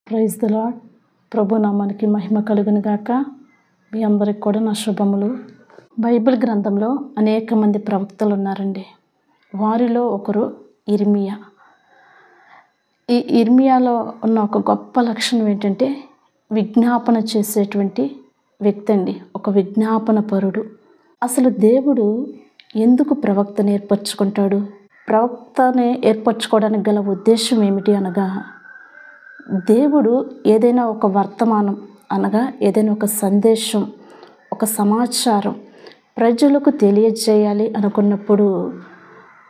Praise the lord. ప్రభు నామానికి మహిమ కలుగును గాక. మీ అందరికి కూడా నా శుభములు. బైబిల్ గ్రంథంలో అనేక మంది ప్రవక్తలు ఉన్నారండి. వారిలో ఒకరు ఇర్మియా. ఈ ఇర్మియాలో ఉన్న ఒక గొప్ప లక్షణం ఏంటంటే విజ్ఞాపన చేసేటువంటి వ్యక్తి అండి. ఒక విజ్ఞాపన పరుడు. అసలు దేవుడు ఎందుకు ప్రవక్తను ఏర్పరచుకుంటాడు? ప్రవక్తని ఏర్పరచుకోవడానికి గల ఉద్దేశం ఏమిటి అనగా, దేవుడు ఏదైనా ఒక వర్తమానం అనగా ఏదైనా ఒక సందేశం, ఒక సమాచారం ప్రజలకు తెలియజేయాలి అనుకున్నప్పుడు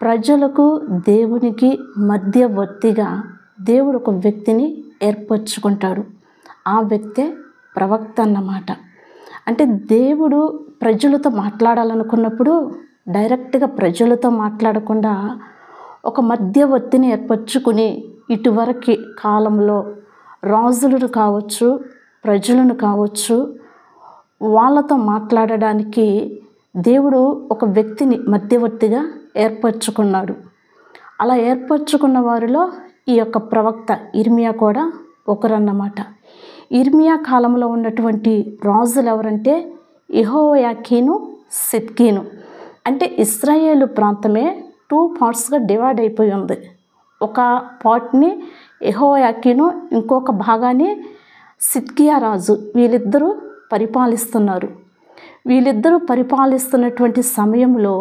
ప్రజలకు దేవునికి మధ్యవర్తిగా దేవుడు ఒక వ్యక్తిని ఏర్పరచుకుంటాడు. ఆ వ్యక్తే ప్రవక్త అన్నమాట. అంటే దేవుడు ప్రజలతో మాట్లాడాలనుకున్నప్పుడు డైరెక్ట్గా ప్రజలతో మాట్లాడకుండా ఒక మధ్యవర్తిని ఏర్పరచుకుని ఇటువరకు కాలంలో రాజులను కావచ్చు, ప్రజలను కావచ్చు, వాళ్ళతో మాట్లాడడానికి దేవుడు ఒక వ్యక్తిని మధ్యవర్తిగా ఏర్పరచుకున్నాడు. అలా ఏర్పరచుకున్న వారిలో ఈ యొక్క ప్రవక్త ఇర్మియా కూడా ఒకరన్నమాట. ఇర్మియా కాలంలో ఉన్నటువంటి రాజులు ఎవరంటే యెహోయాకీను, సిద్కీను. అంటే ఇశ్రాయేలు ప్రాంతమే 2 పార్ట్స్గా డివైడ్ అయిపోయి ఉంది. ఒక పార్ట్ని యెహోయాకీను, ఇంకొక భాగాన్ని సిద్కియా రాజు. వీళ్ళిద్దరూ పరిపాలిస్తున్నారు. వీళ్ళిద్దరూ పరిపాలిస్తున్నటువంటి సమయంలో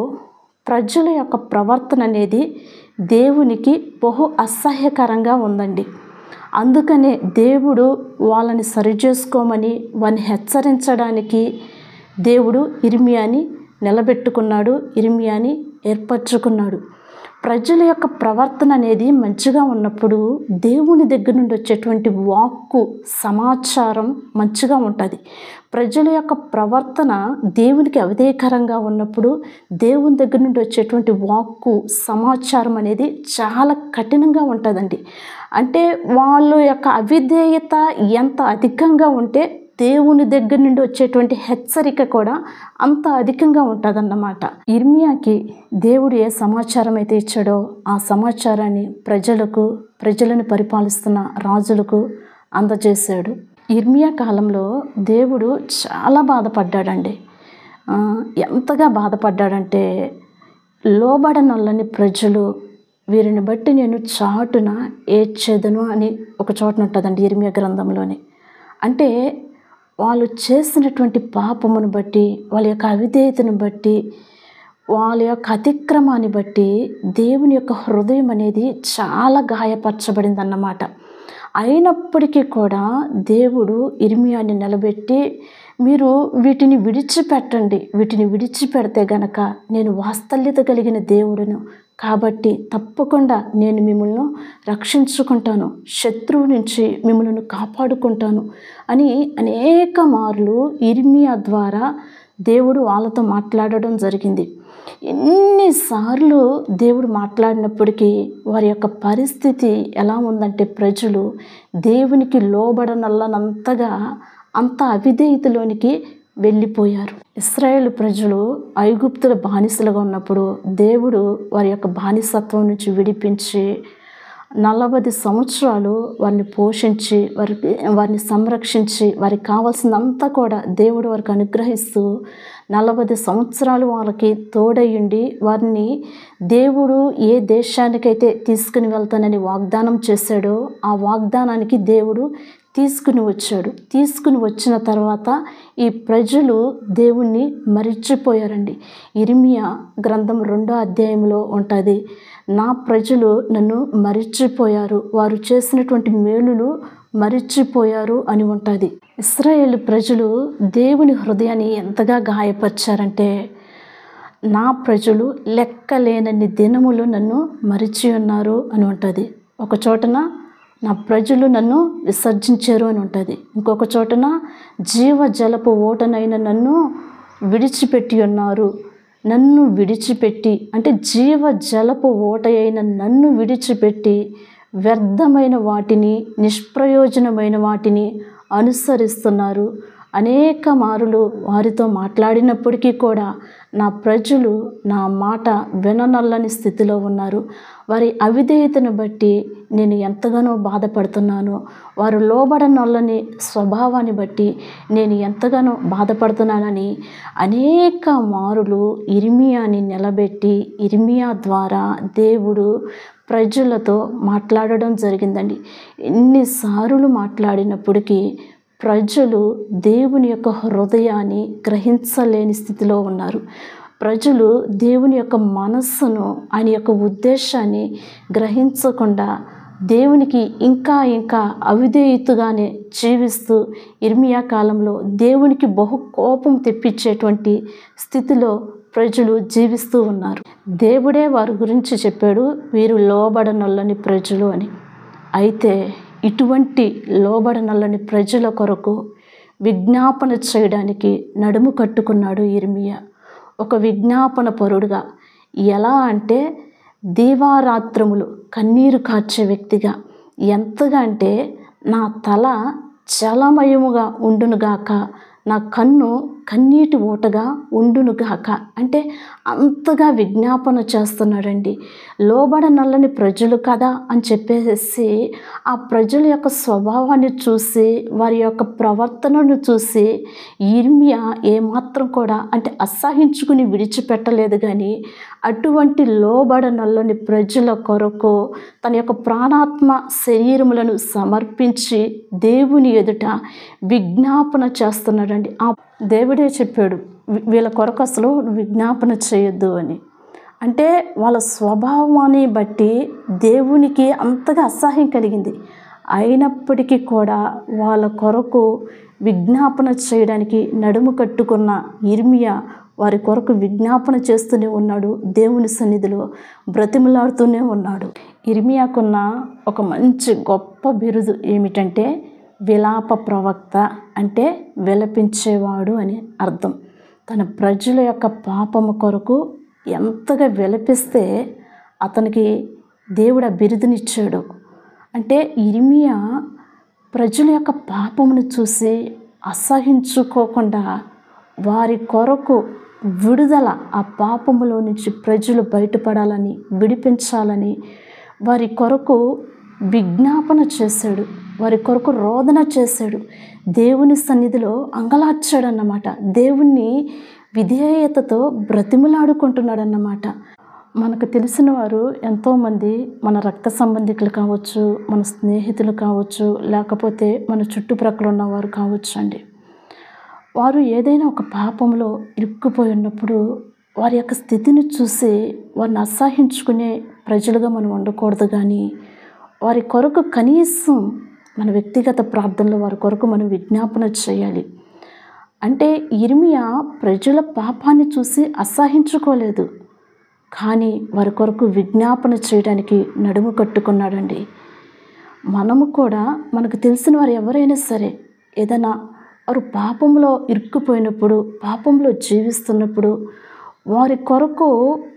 ప్రజల యొక్క ప్రవర్తన అనేది దేవునికి బహు అసహ్యకరంగా ఉందండి. అందుకనే దేవుడు వాళ్ళని సరిచేసుకోమని, వారిని హెచ్చరించడానికి దేవుడు ఇర్మియాని నిలబెట్టుకున్నాడు, ఇర్మియాని ఏర్పరచుకున్నాడు. ప్రజల యొక్క ప్రవర్తన అనేది మంచిగా ఉన్నప్పుడు దేవుని దగ్గర నుండి వచ్చేటువంటి వాక్కు, సమాచారం మంచిగా ఉంటుంది. ప్రజల యొక్క ప్రవర్తన దేవునికి అవిధేయకరంగా ఉన్నప్పుడు దేవుని దగ్గర నుండి వచ్చేటువంటి వాక్కు, సమాచారం అనేది చాలా కఠినంగా ఉంటుందండి. అంటే వాళ్ళ యొక్క అవిధేయత ఎంత అధికంగా ఉంటే దేవుని దగ్గర నుండి వచ్చేటువంటి హెచ్చరిక కూడా అంత అధికంగా ఉంటుందన్నమాట. ఇర్మియాకి దేవుడు ఏ సమాచారం అయితే ఇచ్చాడో ఆ సమాచారాన్ని ప్రజలను పరిపాలిస్తున్న రాజులకు అందజేశాడు. ఇర్మియా కాలంలో దేవుడు చాలా బాధపడ్డాడండి. ఎంతగా బాధపడ్డాడంటే, లోబడనొల్లని ప్రజలు, వీరిని బట్టి నేను చాటున ఏడ్చేదను అని ఒక చోటన ఉంటుందండి ఇర్మియా గ్రంథంలోని. అంటే వాళ్ళు చేసినటువంటి పాపమును బట్టి, వాళ్ళ యొక్క అవిధేయతను బట్టి, వాళ్ళ యొక్క అతిక్రమాన్ని బట్టి దేవుని యొక్క హృదయం అనేది చాలా గాయపరచబడింది అన్నమాట. అయినప్పటికీ కూడా దేవుడు ఇర్మియాని నిలబెట్టి, మీరు వీటిని విడిచిపెట్టండి, వీటిని విడిచిపెడితే గనక నేను వాత్సల్యత కలిగిన దేవుడును కాబట్టి తప్పకుండా నేను మిమ్మల్ని రక్షించుకుంటాను, శత్రువు నుంచి మిమ్మల్ని కాపాడుకుంటాను అని అనేక మార్లు ఇర్మియా ద్వారా దేవుడు వాళ్ళతో మాట్లాడడం జరిగింది. ఎన్నిసార్లు దేవుడు మాట్లాడినప్పటికీ వారి యొక్క పరిస్థితి ఎలా ఉందంటే, ప్రజలు దేవునికి లోబడనల్లనంతగా అంత అవిధేయతలోనికి వెళ్ళిపోయారు. ఇశ్రాయేలు ప్రజలు ఐగుప్తుల బానిసలుగా ఉన్నప్పుడు దేవుడు వారి యొక్క బానిసత్వం నుంచి విడిపించి 40 సంవత్సరాలు వారిని పోషించి, వారిని సంరక్షించి, వారికి కావాల్సిందంతా కూడా దేవుడు వారికి అనుగ్రహిస్తూ 40 సంవత్సరాలు వాళ్ళకి తోడయ్యుండి, వారిని దేవుడు ఏ దేశానికైతే తీసుకుని వెళ్తానని వాగ్దానం చేశాడో ఆ వాగ్దానానికి దేవుడు తీసుకుని వచ్చాడు. తీసుకుని వచ్చిన తర్వాత ఈ ప్రజలు దేవుణ్ణి మరిచిపోయారండి. ఇర్మియా గ్రంథం 2వ అధ్యాయంలో ఉంటుంది, నా ప్రజలు నన్ను మరిచిపోయారు, వారు చేసినటువంటి మేలులు మరిచిపోయారు అని ఉంటుంది. ఇశ్రాయేలు ప్రజలు దేవుని హృదయాన్ని ఎంతగా గాయపరిచారంటే, నా ప్రజలు లెక్కలేనన్ని దినములు నన్ను మరిచి ఉన్నారు అని ఉంటుంది. ఒక చోటన నా ప్రజలు నన్ను విసర్జించారు అని ఉంటుంది. ఇంకొక చోటన జీవజలపు ఓటనైన నన్ను విడిచిపెట్టి ఉన్నారు. నన్ను విడిచిపెట్టి అంటే జీవజలపు ఓట అయిన నన్ను విడిచిపెట్టి వ్యర్థమైన వాటిని, నిష్ప్రయోజనమైన వాటిని అనుసరిస్తున్నారు అనేక మారులు వారితో మాట్లాడినప్పటికీ కూడా నా ప్రజలు నా మాట విననల్లని స్థితిలో ఉన్నారు. వారి అవిధేయతను బట్టి నేను ఎంతగానో బాధపడుతున్నాను. వారు లోబడనొల్లని స్వభావాన్ని బట్టి నేను ఎంతగానో బాధపడుతున్నానని అనేక మారులు ఇర్మియాని నిలబెట్టి ఇర్మియా ద్వారా దేవుడు ప్రజలతో మాట్లాడడం జరిగిందండి. ఎన్నిసార్లు మాట్లాడినప్పటికీ ప్రజలు దేవుని యొక్క హృదయాన్ని గ్రహించలేని స్థితిలో ఉన్నారు. ప్రజలు దేవుని యొక్క మనస్సును, ఆయన యొక్క ఉద్దేశాన్ని గ్రహించకుండా దేవునికి ఇంకా ఇంకా అవిధేయతగానే జీవిస్తూ ఇర్మియా కాలంలో దేవునికి బహు కోపం తెప్పించేటువంటి స్థితిలో ప్రజలు జీవిస్తూ ఉన్నారు. దేవుడే వారి గురించి చెప్పాడు, వీరు లోబడనొల్లని ప్రజలు అని. అయితే ఇటువంటి లోబడనొల్లని ప్రజల కొరకు విజ్ఞాపన చేయడానికి నడుము కట్టుకున్నాడు ఇర్మియా. ఒక విజ్ఞాపన పరుడుగా, ఎలా అంటే దీవారాత్రములు కన్నీరు కార్చే వ్యక్తిగా, ఎంతగా అంటే నా తల జలమయముగా ఉండునుగాక, నా కన్ను కన్నీటి ఊటగా ఉండునుగాక అంటే అంతగా విజ్ఞాపన చేస్తున్నాడండి. లోబడనల్లని ప్రజలు కదా అని చెప్పేసి ఆ ప్రజల యొక్క స్వభావాన్ని చూసి, వారి యొక్క ప్రవర్తనను చూసి ఇర్మియా ఏమాత్రం కూడా అంటే అసహించుకుని విడిచిపెట్టలేదు. కానీ అటువంటి లోబడనల్లని ప్రజల కొరకు తన యొక్క ప్రాణాత్మ శరీరములను సమర్పించి దేవుని ఎదుట విజ్ఞాపన చేస్తున్నాడండి. ఆ దేవుడే చెప్పాడు, వీళ్ళ కొరకు అసలు విజ్ఞాపన చేయొద్దు అని. అంటే వాళ్ళ స్వభావాన్ని బట్టి దేవునికి అంతగా అసహ్యం కలిగింది. అయినప్పటికీ కూడా వాళ్ళ కొరకు విజ్ఞాపన చేయడానికి నడుము కట్టుకున్న ఇర్మియా వారి కొరకు విజ్ఞాపన చేస్తూనే ఉన్నాడు. దేవుని సన్నిధిలో బ్రతిమలాడుతూనే ఉన్నాడు. ఇర్మియాకున్న ఒక మంచి గొప్ప బిరుదు ఏమిటంటే విలాప ప్రవక్త, అంటే విలపించేవాడు అని అర్థం. తన ప్రజల యొక్క పాపము కొరకు ఎంతగా విలపిస్తే అతనికి దేవుడు ఆ బిరుదునిచ్చాడు. అంటే ఇర్మియా ప్రజల యొక్క పాపమును చూసి అసహించుకోకుండా వారి కొరకు విడుదల, ఆ పాపములో నుంచి ప్రజలు బయటపడాలని, విడిపించాలని వారి కొరకు విజ్ఞాపన చేశాడు. వారి కొరకు రోదన చేశాడు. దేవుని సన్నిధిలో అంగలార్చాడన్నమాట. దేవుణ్ణి విధేయతతో బ్రతిమలాడుకుంటున్నాడన్నమాట. మనకు తెలిసిన వారు ఎంతోమంది, మన రక్త సంబంధికులు కావచ్చు, మన స్నేహితులు కావచ్చు, లేకపోతే మన చుట్టుప్రక్కల ఉన్నవారు కావచ్చు అండి. వారు ఏదైనా ఒక పాపంలో ఇరుక్కుపోయి ఉన్నప్పుడు వారి యొక్క స్థితిని చూసి వారిని అసహించుకునే ప్రజలుగా మనం ఉండకూడదు. కానీ వారి కొరకు కనీసం మన వ్యక్తిగత ప్రార్థనలో వారి కొరకు మనం విజ్ఞాపన చేయాలి. అంటే ఇర్మియా ప్రజల పాపాన్ని చూసి అసహించుకోలేదు, కానీ వారి కొరకు విజ్ఞాపన చేయడానికి నడుము కట్టుకున్నాడండి. మనము కూడా మనకు తెలిసిన వారు ఎవరైనా సరే ఏదైనా వారు పాపంలో ఇరుక్కుపోయినప్పుడు, పాపంలో జీవిస్తున్నప్పుడు వారి కొరకు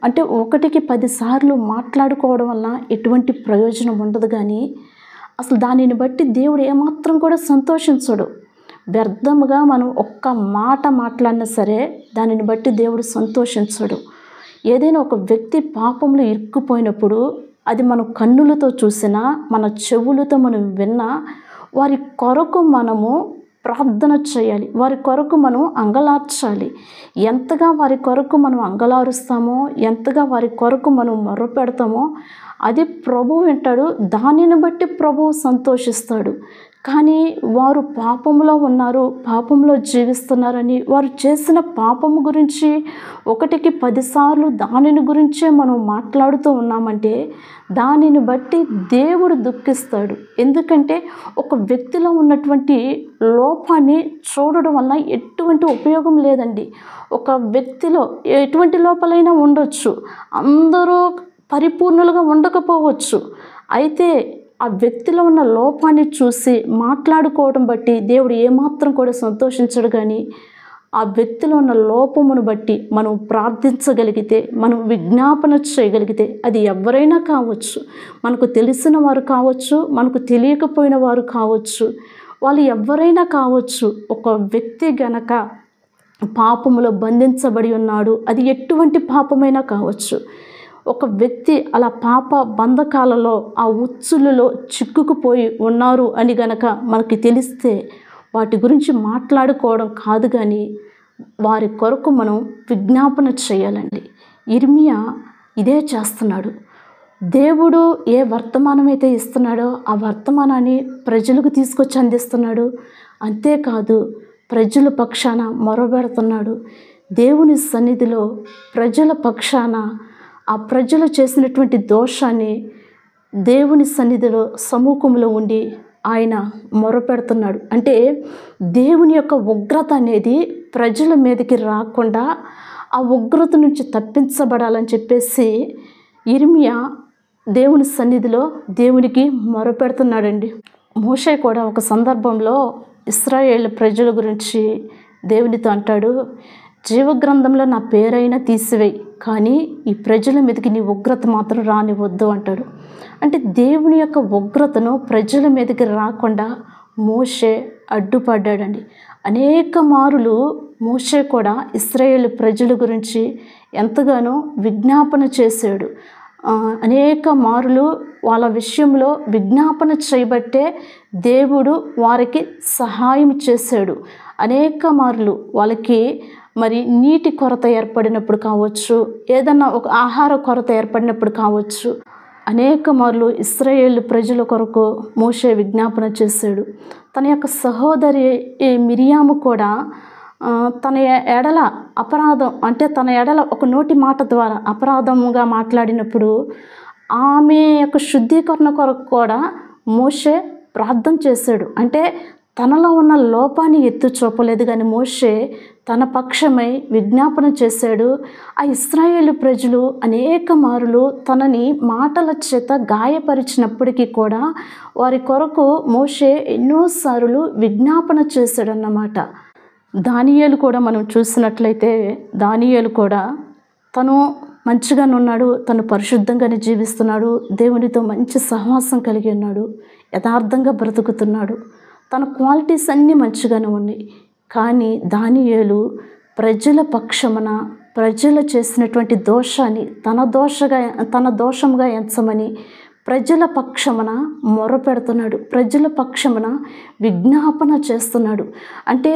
అంటే 1కి 10 సార్లు మాట్లాడుకోవడం వల్ల ఎటువంటి ప్రయోజనం ఉండదు. కానీ అసలు దానిని బట్టి దేవుడు ఏమాత్రం కూడా సంతోషించడు. వ్యర్థముగా మనం ఒక్క మాట మాట్లాడినా సరే దానిని బట్టి దేవుడు సంతోషించడు. ఏదైనా ఒక వ్యక్తి పాపంలో ఇరుక్కుపోయినప్పుడు అది మనం కన్నులతో చూసినా, మన చెవులతో మనం విన్నా వారి కొరకు మనము ప్రార్థన చేయాలి. వారి కొరకు మనం అంగలార్చాలి. ఎంతగా వారి కొరకు మనం అంగలారుస్తామో, ఎంతగా వారి కొరకు మనం మొర్రపెడతామో అది ప్రభువు వింటాడు. దానిని బట్టి ప్రభువు సంతోషిస్తాడు. కానీ వారు పాపంలో ఉన్నారు, పాపంలో జీవిస్తున్నారని వారు చేసిన పాపము గురించి 1కి 10 సార్లు దానిని గురించే మనం మాట్లాడుతూ ఉన్నామంటే దానిని బట్టి దేవుడు దుఃఖిస్తాడు. ఎందుకంటే ఒక వ్యక్తిలో ఉన్నటువంటి లోపాన్ని చూడడం వల్ల ఎటువంటి ఉపయోగం లేదండి. ఒక వ్యక్తిలో ఎటువంటి లోపాలైనా ఉండొచ్చు, అందరూ పరిపూర్ణులుగా ఉండకపోవచ్చు. అయితే ఆ వ్యక్తిలో ఉన్న లోపాన్ని చూసి మాట్లాడుకోవడం బట్టి దేవుడు ఏమాత్రం కూడా సంతోషించడు. కానీ ఆ వ్యక్తిలో ఉన్న లోపమును బట్టి మనం ప్రార్థించగలిగితే, మనం విజ్ఞాపన చేయగలిగితే, అది ఎవరైనా కావచ్చు, మనకు తెలిసిన వారు కావచ్చు, మనకు తెలియకపోయిన వారు కావచ్చు, వాళ్ళు ఎవరైనా కావచ్చు. ఒక వ్యక్తి గనక పాపములో బంధించబడి ఉన్నాడు, అది ఎటువంటి పాపమైనా కావచ్చు. ఒక వ్యక్తి అలా పాప బంధకాలలో ఆ ఉచ్చులలో చిక్కుకుపోయి ఉన్నారు అని గనక మనకి తెలిస్తే వాటి గురించి మాట్లాడుకోవడం కాదు, కానీ వారి కొరకు మనం విజ్ఞాపన చేయాలండి. ఇర్మియా ఇదే చేస్తున్నాడు. దేవుడు ఏ వర్తమానం అయితే ఇస్తున్నాడో ఆ వర్తమానాన్ని ప్రజలకు తీసుకొచ్చి అందిస్తున్నాడు. అంతేకాదు, ప్రజల పక్షాన మొరబెడుతున్నాడు. దేవుని సన్నిధిలో ప్రజల పక్షాన ఆ ప్రజలు చేసినటువంటి దోషాన్ని దేవుని సన్నిధిలో సముఖంలో ఉండి ఆయన మొరపెడుతున్నాడు. అంటే దేవుని యొక్క ఉగ్రత అనేది ప్రజల మీదకి రాకుండా ఆ ఉగ్రత నుంచి తప్పించబడాలని చెప్పేసి ఇర్మియా దేవుని సన్నిధిలో దేవునికి మొరపెడుతున్నాడండి. మోషే కూడా ఒక సందర్భంలో ఇశ్రాయేలు ప్రజల గురించి దేవునితో అంటాడు, జీవగ్రంథంలో నా పేరైనా తీసివేయి, కానీ ఈ ప్రజల మీదకి నీ ఉగ్రత మాత్రం రానివద్దు అంటాడు. అంటే దేవుని యొక్క ఉగ్రతను ప్రజల మీదకి రాకుండా మోషే అడ్డుపడ్డాడండి. అనేక మారులు మోషే కూడా ఇశ్రాయేలు ప్రజల గురించి ఎంతగానో విజ్ఞాపన చేశాడు. అనేక మారులు వాళ్ళ విషయంలో విజ్ఞాపన చేయబట్టే దేవుడు వారికి సహాయం చేశాడు. అనేక మారులు వాళ్ళకి మరి నీటి కొరత ఏర్పడినప్పుడు కావచ్చు, ఏదన్నా ఒక ఆహార కొరత ఏర్పడినప్పుడు కావచ్చు, అనేక మార్లు ఇశ్రాయేలు ప్రజల కొరకు మోషే విజ్ఞాపన చేశాడు. తన యొక్క సహోదరి మిరియాము కూడా తన ఎడల అపరాధం, అంటే తన ఎడల ఒక నోటి మాట ద్వారా అపరాధముగా మాట్లాడినప్పుడు ఆమె యొక్క శుద్ధీకరణ కొరకు కూడా మోషే ప్రార్థన చేశాడు. అంటే తనలో ఉన్న లోపాన్ని ఎత్తి చూపలేదు, కానీ మోషే తన పక్షమై విజ్ఞాపన చేశాడు. ఆ ఇశ్రాయేలు ప్రజలు అనేక మారులు తనని మాటల చేత గాయపరిచినప్పటికీ కూడా వారి కొరకు మోషే ఎన్నోసార్లు విజ్ఞాపన చేశాడన్నమాట. దానియేలు కూడా మనం చూసినట్లయితే దానియేలు కూడా తను మంచిగానే ఉన్నాడు, తను పరిశుద్ధంగానే జీవిస్తున్నాడు, దేవునితో మంచి సహవాసం కలిగి ఉన్నాడు, యథార్థంగా బ్రతుకుతున్నాడు, తన క్వాలిటీస్ అన్నీ మంచిగానే ఉన్నాయి. కానీ దానియేలు ప్రజల పక్షమున ప్రజలు చేసినటువంటి దోషాన్ని తన దోషంగా ఎంచమని ప్రజల పక్షమున మొరపెడుతున్నాడు, ప్రజల పక్షమున విజ్ఞాపన చేస్తున్నాడు. అంటే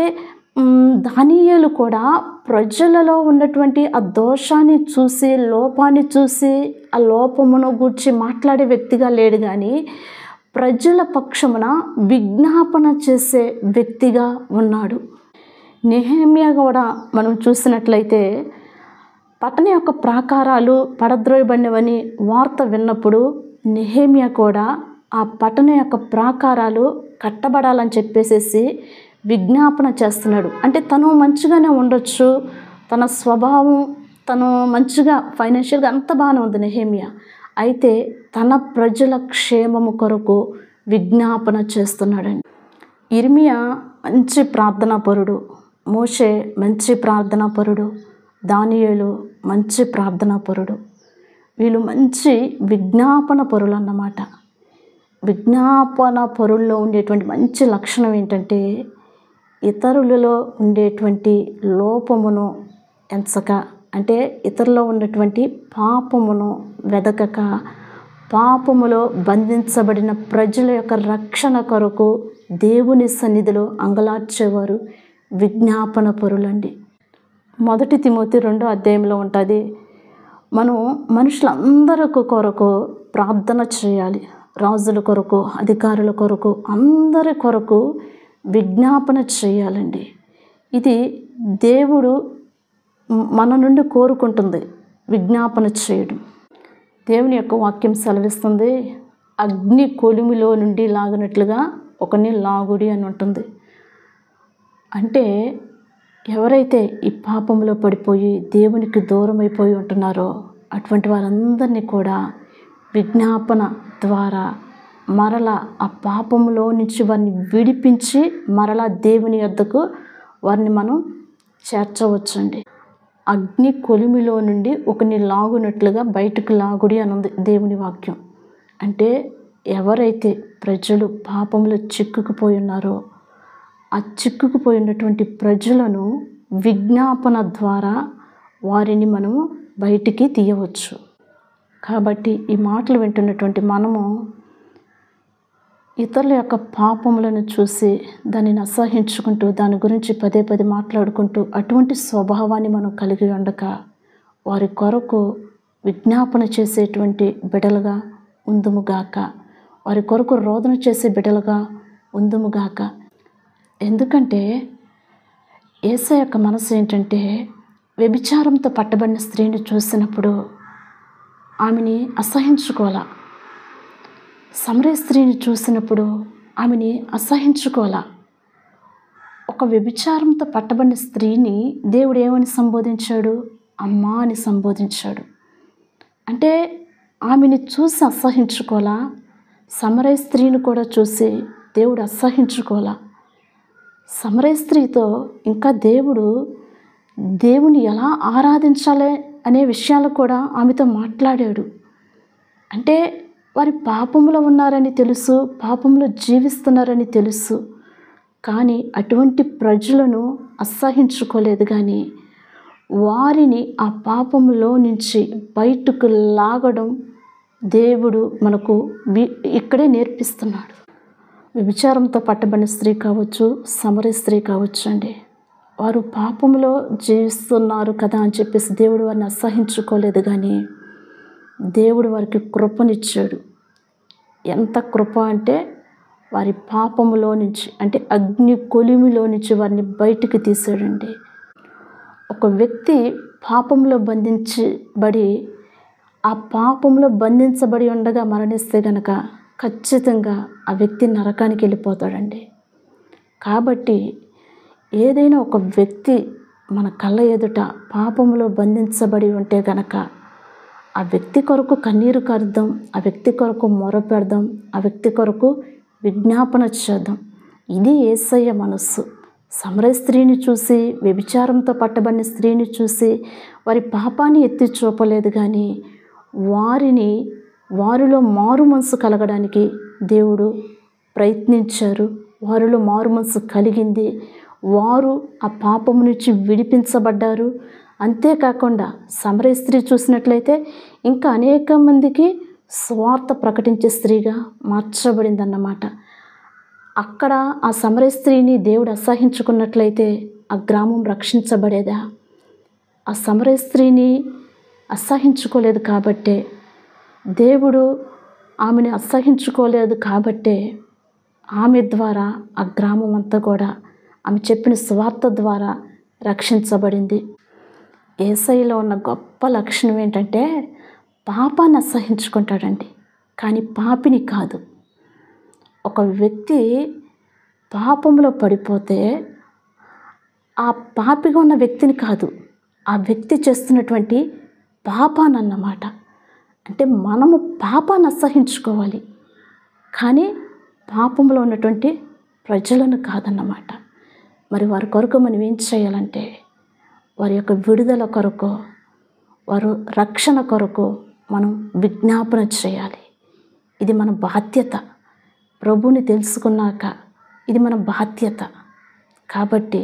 దానియేలు కూడా ప్రజలలో ఉన్నటువంటి ఆ దోషాన్ని చూసి, లోపాన్ని చూసి, ఆ లోపమును గూర్చి మాట్లాడే వ్యక్తిగా లేడు, కానీ ప్రజల పక్షమున విజ్ఞాపన చేసే వ్యక్తిగా ఉన్నాడు. నెహెమ్యా కూడా మనం చూసినట్లయితే పట్టణ యొక్క ప్రాకారాలు పడద్రోయబడినవని వార్త విన్నప్పుడు నెహెమ్యా కూడా ఆ పట్టణ యొక్క ప్రాకారాలు కట్టబడాలని చెప్పేసేసి విజ్ఞాపన చేస్తున్నాడు. అంటే తను మంచిగానే ఉండొచ్చు, తన స్వభావం, తను మంచిగా ఫైనాన్షియల్గా అంత బాగానే ఉంది నెహెమ్యా, అయితే తన ప్రజల క్షేమము కొరకు విజ్ఞాపన చేస్తున్నాడండి. ఇర్మియా మంచి ప్రార్థనాపరుడు, మోషే మంచి ప్రార్థనాపరుడు, దానియేలు మంచి ప్రార్థనాపరుడు. వీళ్ళు మంచి విజ్ఞాపన పరులు అన్నమాట. విజ్ఞాపన పరుల్లో ఉండేటువంటి మంచి లక్షణం ఏంటంటే ఇతరులలో ఉండేటువంటి లోపమును ఎంచక, అంటే ఇతరులో ఉన్నటువంటి పాపమును వెదకక, పాపములో బంధించబడిన ప్రజల యొక్క రక్షణ కొరకు దేవుని సన్నిధిలో అంగలార్చేవారు విజ్ఞాపన పరులండి. 1 తిమోతి 2వ అధ్యాయంలో ఉంటుంది, మనం మనుషులందరి కొరకు ప్రార్థన చేయాలి, రాజుల కొరకు, అధికారుల కొరకు, అందరి కొరకు విజ్ఞాపన చేయాలండి. ఇది దేవుడు మన నుండి కోరుకుంటుంది, విజ్ఞాపన చేయడం. దేవుని యొక్క వాక్యం సెలవిస్తుంది, అగ్ని కొలిమిలో నుండి లాగినట్లుగా ఒకని లాగుడి అని ఉంటుంది. అంటే ఎవరైతే ఈ పాపంలో పడిపోయి దేవునికి దూరం అయిపోయి ఉంటున్నారో అటువంటి వారందరినీ కూడా విజ్ఞాపన ద్వారా మరలా ఆ పాపంలో నుంచి వారిని విడిపించి మరలా దేవుని యొద్దకు వారిని మనం చేర్చవచ్చండి. అగ్ని కొలిమిలో నుండి ఒకని లాగునట్లుగా బయటకు లాగుడి అని ఉంది దేవుని వాక్యం. అంటే ఎవరైతే ప్రజలు పాపంలో చిక్కుకుపోయి ఉన్నారో ఆ చిక్కుకుపోయినటువంటి ప్రజలను విజ్ఞాపన ద్వారా వారిని మనము బయటికి తీయవచ్చు. కాబట్టి ఈ మాటలు వింటున్నటువంటి మనము ఇతరుల యొక్క పాపములను చూసి దానిని అసహించుకుంటూ దాని గురించి పదే పదే మాట్లాడుకుంటూ అటువంటి స్వభావాన్ని మనం కలిగి ఉండక వారి కొరకు విజ్ఞాపన చేసేటువంటి బిడ్డలుగా ఉందుముగాక, వారి కొరకు రోదన చేసే బిడ్డలుగా ఉందుముగాక. ఎందుకంటే యేసయ్య యొక్క మనసు ఏంటంటే వ్యభిచారంతో పట్టబడిన స్త్రీని చూసినప్పుడు ఆమెని అసహించుకోవాలా, సమరయ స్త్రీని చూసినప్పుడు ఆమెని అసహించుకోవాలా. ఒక వ్యభిచారంతో పట్టబడిన స్త్రీని దేవుడు ఏమని సంబోధించాడు? అమ్మా అని సంబోధించాడు. అంటే ఆమెని చూసి అసహించుకోవాలా, సమరయ స్త్రీని కూడా చూసి దేవుడు అసహించుకోవాలా. సమరయ స్త్రీతో ఇంకా దేవుని ఎలా ఆరాధించాలి అనే విషయాలు కూడా ఆమెతో మాట్లాడాడు. అంటే వారి పాపంలో ఉన్నారని తెలుసు, పాపంలో జీవిస్తున్నారని తెలుసు, కానీ అటువంటి ప్రజలను అసహించుకోలేదు. కానీ వారిని ఆ పాపంలో నుంచి బయటకు లాగడం దేవుడు మనకు ఇక్కడే నేర్పిస్తున్నాడు. వ్యభిచారంతో పట్టబడిన స్త్రీ కావచ్చు, సమరయ స్త్రీ కావచ్చు అండి, వారు పాపంలో జీవిస్తున్నారు కదా అని చెప్పేసి దేవుడు వారిని అసహించుకోలేదు. కానీ దేవుడు వారికి కృపనిచ్చాడు. ఎంత కృప అంటే వారి పాపములో నుంచి, అంటే అగ్ని కొలిమిలో నుంచి వారిని బయటికి తీసాడండి. ఒక వ్యక్తి పాపంలో బంధించబడి ఆ పాపంలో బంధించబడి ఉండగా మరణిస్తే గనక ఖచ్చితంగా ఆ వ్యక్తి నరకానికి వెళ్ళిపోతాడండి. కాబట్టి ఏదైనా ఒక వ్యక్తి మన కళ్ళ ఎదుట పాపంలో బంధించబడి ఉంటే గనక ఆ వ్యక్తి కొరకు కన్నీరు కరుద్దాం, ఆ వ్యక్తి కొరకు మొరపెడదాం, ఆ వ్యక్తి కొరకు విజ్ఞాపన చేద్దాం. ఇది యేసయ్య మనస్సు. సమరయ స్త్రీని చూసి, వ్యభిచారంతో పట్టబడిన స్త్రీని చూసి వారి పాపాన్ని ఎత్తి చూపలేదు. కానీ వారిలో మారు మనసు కలగడానికి దేవుడు ప్రయత్నించారు. వారిలో మారు మనసు కలిగింది. వారు ఆ పాపము నుంచి విడిపించబడ్డారు. అంతేకాకుండా సమరయ స్త్రీ చూసినట్లయితే ఇంకా అనేక మందికి స్వార్థ ప్రకటించే స్త్రీగా మార్చబడిందన్నమాట. అక్కడ ఆ సమరయ స్త్రీని దేవుడు అసహించుకున్నట్లయితే ఆ గ్రామం రక్షించబడేదా? ఆ సమరయ స్త్రీని అసహించుకోలేదు కాబట్టే, దేవుడు ఆమెను అసహించుకోలేదు కాబట్టే ఆమె ద్వారా ఆ గ్రామం అంతా కూడా ఆమె చెప్పిన స్వార్థ ద్వారా రక్షించబడింది. యేసయ్యలో ఉన్న గొప్ప లక్షణం ఏంటంటే పాపాన్ని అసహించుకుంటాడండి, కానీ పాపిని కాదు. ఒక వ్యక్తి పాపంలో పడిపోతే ఆ పాపిగా ఉన్న వ్యక్తిని కాదు, ఆ వ్యక్తి చేస్తున్నటువంటి పాపాన్ని అన్నమాట. అంటే మనము పాపాన్ని అసహించుకోవాలి, కానీ పాపంలో ఉన్నటువంటి ప్రజలను కాదన్నమాట. మరి వారి కొరకు మనం ఏం చేయాలంటే వారి యొక్క విడుదల కొరకు, వారు రక్షణ కొరకు మనం విజ్ఞాపన చేయాలి. ఇది మన బాధ్యత. ప్రభువుని తెలుసుకున్నాక ఇది మన బాధ్యత. కాబట్టి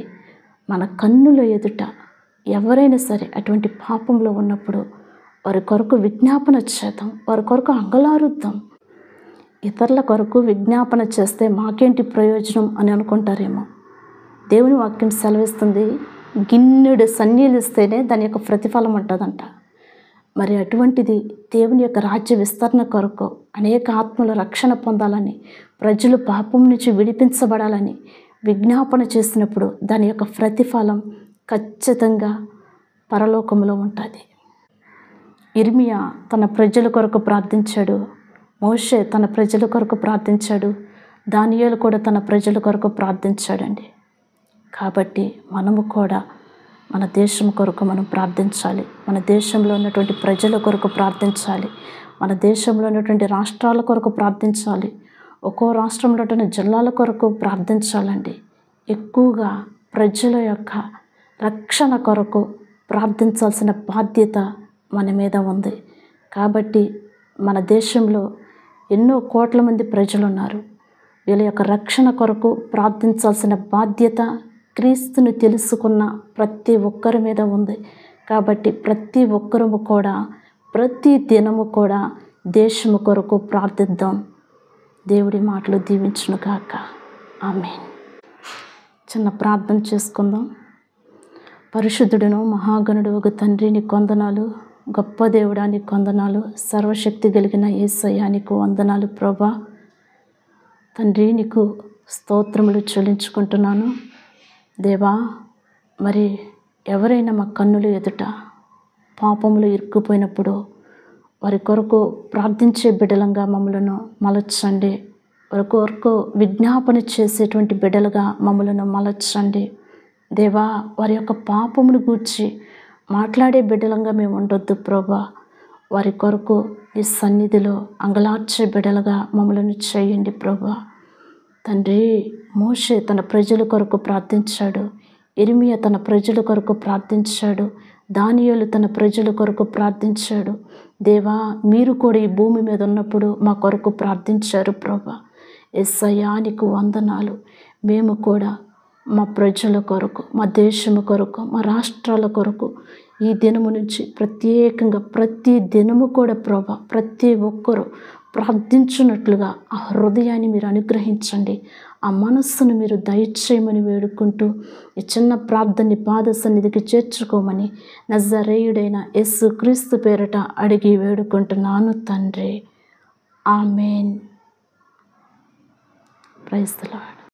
మన కన్నుల ఎదుట ఎవరైనా సరే అటువంటి పాపంలో ఉన్నప్పుడు వారి కొరకు విజ్ఞాపన చేద్దాం, వారి కొరకు అంగలారుద్దాం. ఇతరుల కొరకు విజ్ఞాపన చేస్తే మాకేంటి ప్రయోజనం అని అనుకుంటారేమో. దేవుని వాక్యం సెలవిస్తుంది, గిన్నెడు సన్నీళ్ళు ఇస్తేనే దాని యొక్క ప్రతిఫలం ఉంటుందంట. మరి అటువంటిది దేవుని యొక్క రాజ్య విస్తరణ కొరకు అనేక ఆత్మల రక్షణ పొందాలని, ప్రజలు పాపం నుంచి విడిపించబడాలని విజ్ఞాపన చేసినప్పుడు దాని యొక్క ప్రతిఫలం ఖచ్చితంగా పరలోకంలో ఉంటుంది. ఇర్మియా తన ప్రజల కొరకు ప్రార్థించాడు, మోషే తన ప్రజల కొరకు ప్రార్థించాడు, దానియేలు కూడా తన ప్రజల కొరకు ప్రార్థించాడండి. కాబట్టి మనము కూడా మన దేశం కొరకు మనం ప్రార్థించాలి. మన దేశంలో ఉన్నటువంటి ప్రజల కొరకు ప్రార్థించాలి. మన దేశంలో ఉన్నటువంటి రాష్ట్రాల కొరకు ప్రార్థించాలి. ఒక్కో రాష్ట్రంలో ఉన్న జిల్లాల కొరకు ప్రార్థించాలండి. ఎక్కువగా ప్రజల యొక్క రక్షణ కొరకు ప్రార్థించాల్సిన బాధ్యత మన మీద ఉంది. కాబట్టి మన దేశంలో ఎన్నో కోట్ల మంది ప్రజలు ఉన్నారు. వీళ్ళ యొక్క రక్షణ కొరకు ప్రార్థించాల్సిన బాధ్యత క్రీస్తుని తెలుసుకున్న ప్రతి ఒక్కరి మీద ఉంది. కాబట్టి ప్రతి ఒక్కరము కూడా ప్రతి దినము కూడా దేశము కొరకు ప్రార్థిద్దాం. దేవుడి మాటలు దీవించును గాక. ఆమేన్. చిన్న ప్రార్థన చేసుకుందాం. పరిశుద్ధుడును మహాగణుడు ఒక తండ్రి, నీకు వందనాలు. గొప్ప దేవుడా, నీకు వందనాలు. సర్వశక్తి కలిగిన యేసయ్యా, నీకు వందనాలు ప్రభా. తండ్రి, నీకు స్తోత్రములు చెల్లించుకుంటున్నాను దేవా. మరి ఎవరైనా మా కన్నుల ఎదుట పాపములు ఇరుక్కుపోయినప్పుడు వారి కొరకు ప్రార్థించే బిడ్డలంగా మమ్మలను మలచండి. వారి కొరకు విజ్ఞాపన చేసేటువంటి బిడ్డలుగా మమ్మలను మలచండి దేవా. వారి యొక్క పాపమును గూర్చి మాట్లాడే బిడ్డలంగా మేము ఉండొద్దు ప్రభా. వారి కొరకు ఈ సన్నిధిలో అంగలార్చే బిడ్డలుగా మమ్మలను చేయండి ప్రభా. తండ్రి, మోషే తన ప్రజల కొరకు ప్రార్థించాడు. ఇర్మియా తన ప్రజల కొరకు ప్రార్థించాడు. దానియేలు తన ప్రజల కొరకు ప్రార్థించాడు. దేవా, మీరు కూడా ఈ భూమి మీద ఉన్నప్పుడు మా కొరకు ప్రార్థించారు ప్రభా. యేసయ్యా, నీకు వందనాలు. మేము కూడా మా ప్రజల కొరకు, మా దేశము కొరకు, మా రాష్ట్రాల కొరకు ఈ దినము నుంచి ప్రత్యేకంగా ప్రతి దినము కూడా ప్రభా ప్రతి ఒక్కరూ ప్రార్థించున్నట్లుగా ఆ హృదయాన్ని మీరు అనుగ్రహించండి. ఆ మనస్సును మీరు దయచేయమని వేడుకుంటూ ఈ చిన్న ప్రార్థనని పాద సన్నిధికి చేర్చుకోమని నజరేయుడైన యేసుక్రీస్తు పేరట అడిగి వేడుకుంటున్నాను తండ్రి. ఆమేన్. Praise the lord.